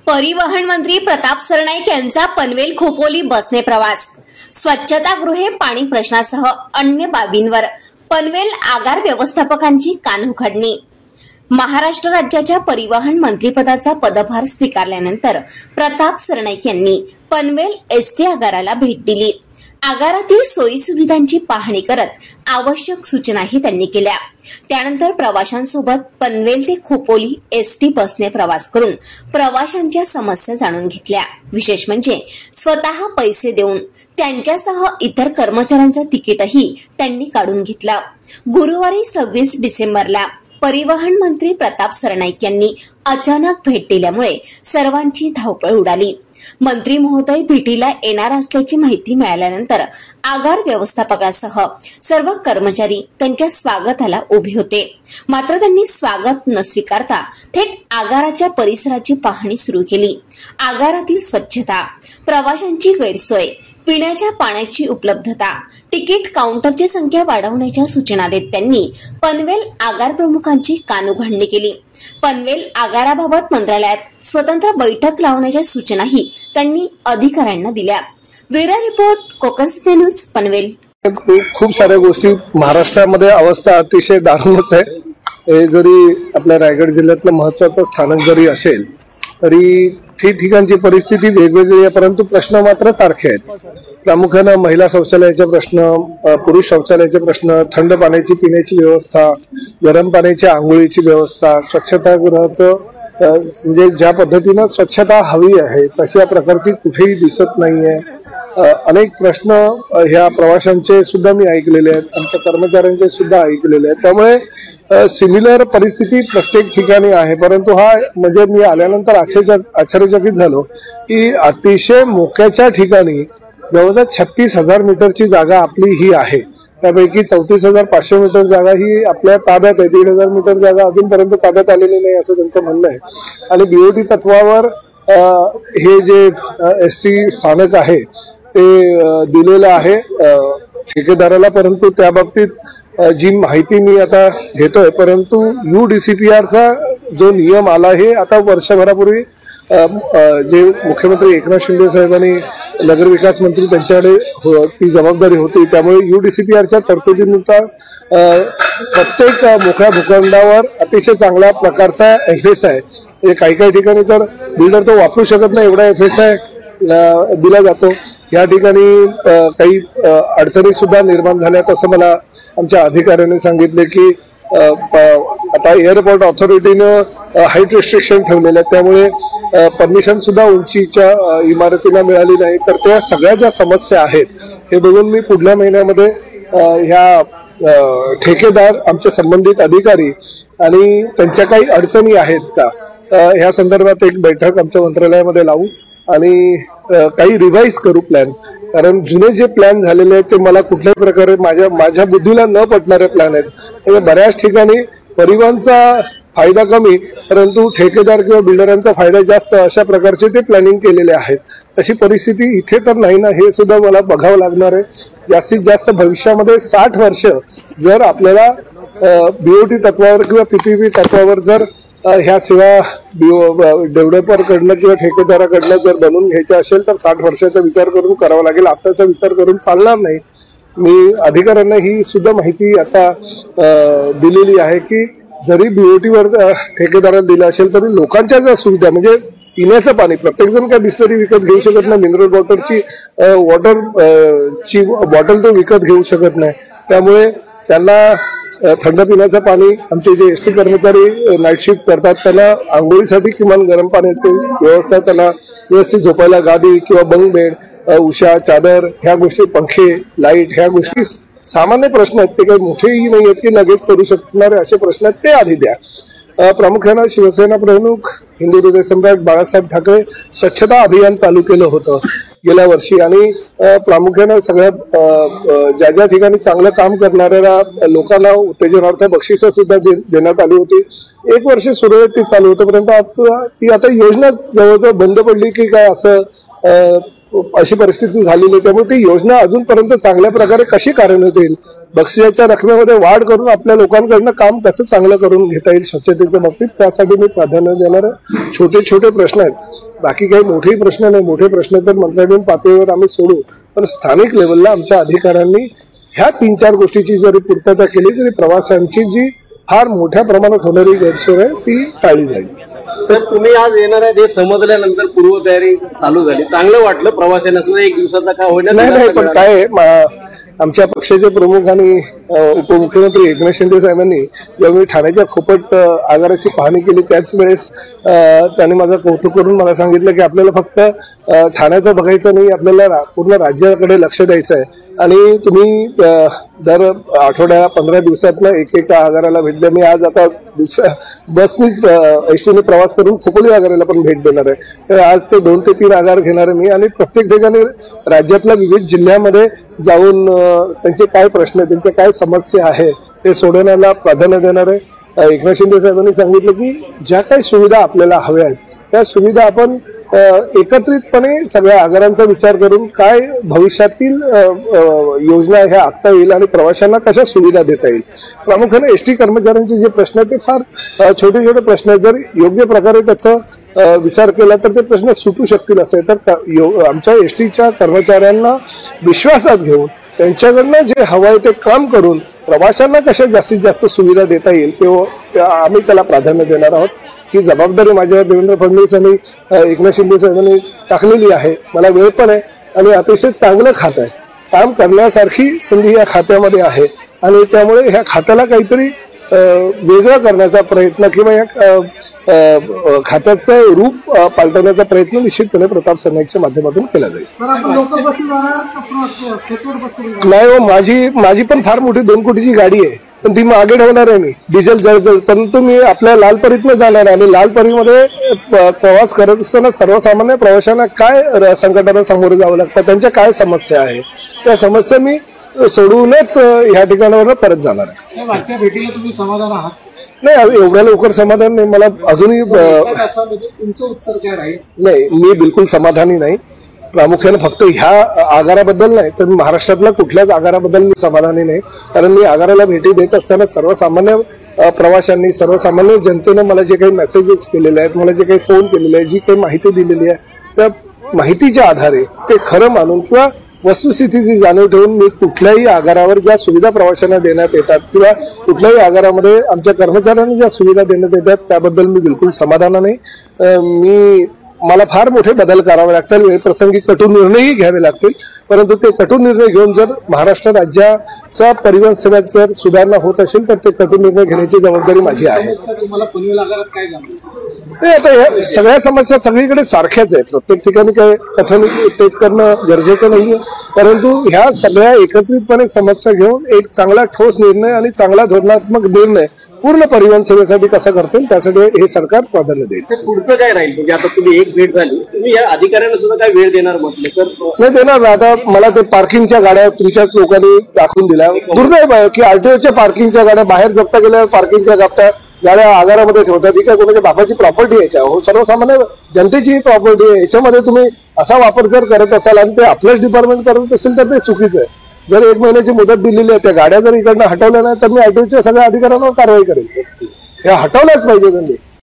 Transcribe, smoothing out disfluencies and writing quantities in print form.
परिवहन मंत्री प्रताप सरनाईक यांचा पनवेल खोपोली बसने प्रवास, स्वच्छतागृहे, पाणी प्रश्नासह अन्य बाबींवर पनवेल आगार व्यवस्थापकांची कानउघाडणी। महाराष्ट्र राज्याच्या परिवहन मंत्रीपदाचा पदभार स्वीकारल्यानंतर प्रताप सरनाईक यांनी पनवेल एसटी आगाराला भेट दिली। आगारातील सोयी सुविधांची पाहणी करत आवश्यक सूचनाही त्यांनी केल्या। त्यानंतर प्रवाशांसोबत पनवेल ते खोपोली एसटी बसने प्रवास करून प्रवाशांच्या समस्या जाणून घेतल्या। विशेष म्हणजे स्वतः पैसे देऊन त्यांच्यासह इतर कर्मचाऱ्यांचं तिकीटही त्यांनी काढून घेतलं। गुरुवारी 26 डिसेंबरला परिवहन मंत्री प्रताप सरनाईक यांनी अचानक भेट दिल्यामुळे सर्वांची धावपळ उडाली। मंत्री महोदय भेटीला येणार असल्याची माहिती मिळाल्यानंतर आगार व्यवस्थापकासह सर्व कर्मचारी त्यांच्या स्वागताला उभे होते। मात्र त्यांनी स्वागत न स्वीकारता थेट आगाराच्या परिसराची पाहणी सुरू केली। आगारातील स्वच्छता, प्रवाशांची गैरसोय, पिण्याच्या पाण्याची उपलब्धता, तिकीट काउंटरची संख्या वाढवण्याच्या सूचना देत त्यांनी पनवेल आगार प्रमुखांची कानउघाडणी केली। पनवेल आगाराबाबत मंत्रालयात स्वतंत्र बैठक लावण्याच्या सूचनाही त्यांनी अधिकाऱ्यांना दिल्या। Bureau report, Konkan city news, Panvel. खूप साऱ्या गोष्टी महाराष्ट्रामध्ये अवस्था अतिशय दारुणच आहे। जरी आपल्या रायगड जिल्ह्यातलं महत्त्वाचं स्थानक जरी असेल तरी ठिकठिकाणची परिस्थिती वेगवेगळी आहे, परंतु प्रश्न मात्र सारखे आहेत। प्रामुख्याने महिला शौचालयाचे प्रश्न, पुरुष शौचालयाचे प्रश्न, थंड पाण्याची पिण्याची व्यवस्था, गरम पाण्याच्या आंघोळीची व्यवस्था, स्वच्छतागृहाचं म्हणजे ज्या पद्धतीनं स्वच्छता हवी आहे तशा प्रकारची कुठेही दिसत नाहीये। अनेक प्रश्न ह्या प्रवाशांचे सुद्धा मी ऐकलेले आहेत, आमच्या कर्मचाऱ्यांचे सुद्धा ऐकलेले आहेत। त्यामुळे सिमिलर परिस्थिती प्रत्येक ठिकाणी आहे, परंतु हा म्हणजे मी आल्यानंतर आश्चर्यचकित झालो की अतिशय मोक्याच्या ठिकाणी जवळजवळ 36,000 मीटरची जागा आपली ही आहे। त्यापैकी 34,500 मीटर जागा ही आपल्या ताब्यात आहे। 1,500 मीटर जागा अजूनपर्यंत ताब्यात आलेली नाही असं त्यांचं म्हणणं आहे। आणि बीओटी तत्वावर हे जे एसटी स्थानक आहे ते दिलेलं आहे ठेकेदाराला, परंतु त्या बाबतीत जी माहिती मी आता घेतोय, परंतु UDCPRचा जो नियम आला हे आता वर्षभरापूर्वी जे मुख्यमंत्री एकनाथ शिंदे साहेबांनी नगरविकास मंत्री त्यांच्याकडे ती जबाबदारी होती, त्यामुळे UDCPRच्या तरतुदीनुसार प्रत्येक मोकळ्या भूखंडावर अतिशय चांगल्या प्रकारचा FSI, काही ठिकाणी तर बिल्डर तो वापरू शकत नाही एवढा FSI दिला जातो। या ठिकाणी काही अडचणी सुद्धा निर्माण झाल्यात असं मला आमच्या अधिकाऱ्यांनी सांगितले की आता एअरपोर्ट ऑथॉरिटीनं हाईट रिस्ट्रिक्शन ठेवलेलं आहे, त्यामुळे परमिशन सुद्धा उंचीच्या इमारतीला मिळाली नाही। तर त्या सगळ्या ज्या समस्या आहेत हे बघून मी पुढल्या महिन्यामध्ये ह्या ठेकेदार, आमचे संबंधित अधिकारी आणि त्यांच्या काही अडचणी आहेत का ह्या संदर्भात एक बैठक आमच्या मंत्रालयामध्ये लावू आणि काही रिवाइज करू प्लॅन। कारण जुने जे प्लॅन झालेले आहेत ते मला कुठल्याही प्रकारे माझ्या बुद्धीला न पटणारे प्लॅन आहेत। बऱ्याच ठिकाणी परिवहनचा फायदा कमी परंतु ठेकेदार किंवा बिल्डरांचा फायदा जास्त अशा प्रकारचे ते प्लॅनिंग केलेले आहेत। तशी परिस्थिती इथे तर नाही ना, हे सुद्धा मला बघावं लागणार आहे। जास्तीत जास्त भविष्यामध्ये 60 वर्ष जर आपल्याला बीओटी तत्वावर किंवा PPP तत्वावर जर ह्या सेवा डेव्हलपरकडनं किंवा ठेकेदाराकडनं जर बनवून घ्यायच्या असेल तर 60 वर्षाचा विचार करून करावा लागेल, आताचा विचार करून चालणार नाही। मी अधिकाऱ्यांना ही सुद्धा माहिती आता दिलेली आहे की जरी बीओटीवर ठेकेदाराला दिलं असेल तरी लोकांच्या ज्या सुविधा म्हणजे पिण्याचं पाणी, प्रत्येक जण काय बिस्लरी विकत घेऊ शकत नाही, मिनरल वॉटरची बॉटल तो विकत घेऊ शकत नाही। त्यामुळे त्यांना थंड पिण्याचं पाणी, आमचे जे एसटी कर्मचारी नाईट शिफ्ट करतात त्यांना आंघोळीसाठी किमान गरम पाण्याची व्यवस्था, त्यांना व्यवस्थित झोपायला गादी किंवा बंक बेड, उषा, चादर, ह्या गोष्टी, पंखे, लाईट, ह्या गोष्टी सामान्य प्रश्न आहेत, ते काही मोठेही नाही आहेत की लगेच करू शकणारे असे प्रश्न आहेत, ते आधी द्या। प्रामुख्यानं शिवसेना प्रमुख हिंदू हृदय सम्राट बाळासाहेब ठाकरे स्वच्छता अभियान चालू केलं होतं गेल्या वर्षी आणि प्रामुख्यानं सगळ्या ज्या ठिकाणी चांगलं काम करणाऱ्या लोकांना उत्तेजनार्थ बक्षिसं सुद्धा देण्यात आली होती। 1 वर्ष सुरळीत चालू होतं, परंतु ती आता योजना जवळजवळ बंद पडली की काय असं अशी परिस्थिती झालेली। त्यामुळे ती योजना अजूनपर्यंत चांगल्या प्रकारे कशी कार्यान्वित होईल, बक्षिसाच्या रकमेमध्ये वाढ करून आपल्या लोकांकडनं काम कसं चांगलं करून घेता येईल स्वच्छतेच्या बाबतीत, त्यासाठी मी प्राधान्य देणार। छोटे छोटे प्रश्न आहेत बाकी काही मोठे प्रश्न नाही. मोठे प्रश्न तर मंत्रालयीन पातळीवर आम्ही सोडू, पण स्थानिक लेवलला आमच्या अधिकाऱ्यांनी ह्या 3-4 गोष्टीची जरी पूर्तता केली तरी प्रवाशांची जी फार मोठ्या प्रमाणात होणारी गैरसोय आहे ती टाळली जाईल. सर, तुम्ही आज येणार आहे ते समजल्यानंतर पूर्वतयारी चालू झाली, चांगलं वाटलं प्रवाशांना सुद्धा. एक दिवसाचा काय होईल नाही, पण काय आमच्या पक्षाचे प्रमुख आणि उपमुख्यमंत्री एकनाथ शिंदे साहेबांनी जेव्हा मी ठाण्याच्या खोपट आगाराची पाहणी केली त्याच वेळेस त्यांनी माझं कौतुक करून मला सांगितलं की आपल्याला फक्त ठाण्याचं बघायचं नाही, आपल्याला पूर्ण राज्याकडे लक्ष द्यायचं आहे आणि तुम्ही दर आठवड्या 15 दिवसातनं एकेका आगाराला भेट द्या. मी आज आता दुसऱ्या बसनीच एसटीने प्रवास करून खोपोली आगाराला पण भेट देणार आहे. तर आज ते 2 ते 3 आगार घेणार आहे मी आणि प्रत्येक ठिकाणी राज्यातल्या विविध जिल्ह्यामध्ये जाऊन त्यांचे काय प्रश्न आहेत, त्यांच्या काय समस्या आहे ते सोडवण्याला प्राधान्य देणार आहे. एकनाथ शिंदे साहेबांनी सांगितलं की ज्या काही सुविधा आपल्याला हव्या आहेत त्या सुविधा आपण एकत्रितपणे सगळ्या आगारांचा विचार करून काय भविष्यातील योजना ह्या आखता येईल आणि प्रवाशांना कशा सुविधा देता येईल. प्रामुख्याने एसटी कर्मचाऱ्यांचे जे प्रश्न आहेत ते फार छोटे छोटे प्रश्न आहेत. जर योग्य प्रकारे त्याचा विचार केला तर ते प्रश्न सुटू शकतील. असे तर आमच्या एसटीच्या कर्मचाऱ्यांना विश्वासात घेऊन त्यांच्याकडनं जे हवं आहे ते काम करून प्रवाशांना कशा जास्तीत जास्त सुविधा देता येईल ते आम्ही त्याला प्राधान्य देणार आहोत. ही जबाबदारी माझ्यावर देवेंद्र फडणवीस आणि एकनाथ शिंदे साहेबांनी टाकलेली आहे. मला वेळ पण आहे आणि अतिशय चांगलं खातं आहे. काम करण्यासारखी संधी या खात्यामध्ये आहे आणि त्यामुळे ह्या खात्याला काहीतरी वेगळं करण्याचा प्रयत्न किंवा या खात्याचं रूप पालटवण्याचा प्रयत्न निश्चितपणे प्रताप सरनाईकच्या माध्यमातून केला जाईल. नाही हो, माझी पण फार मोठी 2 कोटीची गाडी आहे, पण ती मागे ठेवणार आहे मी डिझेल जळजळ. परंतु मी आपल्या लालपरीतनं जाणार आहे आणि लालपरीमध्ये प्रवास करत असताना सर्वसामान्य प्रवाशांना काय संकटांना सामोरे जावं लागतं, त्यांच्या काय समस्या आहे त्या समस्या मी सोडवूनच ह्या ठिकाणावर परत जाणार आहे. भेटीला तुम्ही समाधान आहात? नाही, एवढ्या लवकर समाधान नाही. मला अजूनही तुमचं उत्तर काय राहील? नाही, मी बिलकुल समाधानी नाही. प्रामुख्याने फक्त ह्या आगाराबद्दल नाही तर महाराष्ट्रातल्या कुठल्याच आगाराबद्दल मी समाधानी नाही. कारण मी आगाराला भेटी देत असताना सर्वसामान्य प्रवाशांनी सर्वसामान्य जनतेनं मला जे काही मेसेजेस केलेले आहेत, मला जे काही फोन केलेले आहे, जी काही माहिती दिलेली आहे त्या माहितीच्या आधारे ते खरं मानून किंवा वस्तुस्थितीची जाणीव ठेवून मी कुठल्याही आगारावर ज्या सुविधा प्रवाशांना देण्यात येतात किंवा कुठल्याही आगारामध्ये आमच्या कर्मचाऱ्यांना ज्या सुविधा देण्यात येतात त्याबद्दल मी बिलकुल समाधानी नाही. मला फार मोठे बदल करावे लागतील, वेळप्रसंगी कठोर निर्णयही घ्यावे लागतील, परंतु ते कठोर निर्णय घेऊन जर महाराष्ट्र राज्याचा परिवहन सेवेत जर सुधारणा होत असेल तर ते कठोर निर्णय घेण्याची जबाबदारी माझी आहे. आता ह्या सगळ्या समस्या सगळीकडे सारख्याच आहेत. प्रत्येक ठिकाणी काय कठोर तेच करणं गरजेचं नाहीये, परंतु ह्या सगळ्या एकत्रितपणे समस्या घेऊन एक चांगला ठोस निर्णय आणि चांगला धोरणात्मक निर्णय पूर्ण परिवहन सेवेसाठी कसा करतील त्यासाठी हे सरकार प्राधान्य देईल. पुढचं काय राहील? म्हणजे आता तुम्ही एक भेट झाली, तुम्ही या अधिकाऱ्यांना सुद्धा काय वेळ देणार म्हटलं तर? नाही देणार. आता मला ते पार्किंगच्या गाड्या तुमच्याच लोकांनी दाखवून दिल्या. दुर्दैव आहे की आरटीओच्या पार्किंगच्या गाड्या बाहेर जप्त केल्यावर पार्किंगच्या गाड्या आगारामध्ये ठेवतात. ही काय कोणाच्या बापाची प्रॉपर्टी आहे का? हो, सर्वसामान्य जनतेची प्रॉपर्टी आहे. याच्यामध्ये तुम्ही असा वापर जर करत असाल आणि ते आपलंच डिपार्टमेंट करत असेल तर ते चुकीचं आहे. जर 1 महिन्याची मुदत दिलेली आहे, त्या गाड्या जर इकडनं हटवल्या नाही तर मी आरटीओच्या सगळ्या अधिकाऱ्यांवर कारवाई करेन. हे हटवल्याच पाहिजे त्यांनी.